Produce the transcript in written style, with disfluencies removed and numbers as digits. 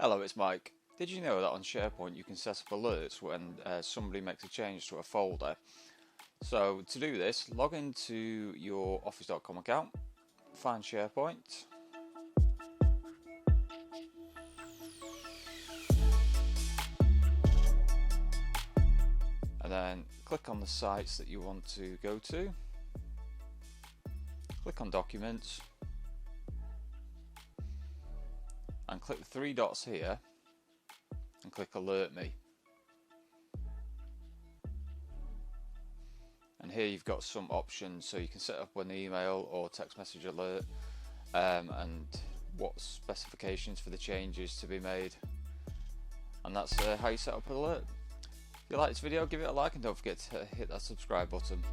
Hello, it's Mike. Did you know that on Sharepoint you can set up alerts when somebody makes a change to a folder? So to do this, log into your office.com account, find Sharepoint, and then click on the sites that you want to go to, click on Documents, and click the three dots here and click Alert Me. And here you've got some options, so you can set up an email or text message alert, and what specifications for the changes to be made, and that's how you set up an alert. If you like this video, give it a like and don't forget to hit that subscribe button.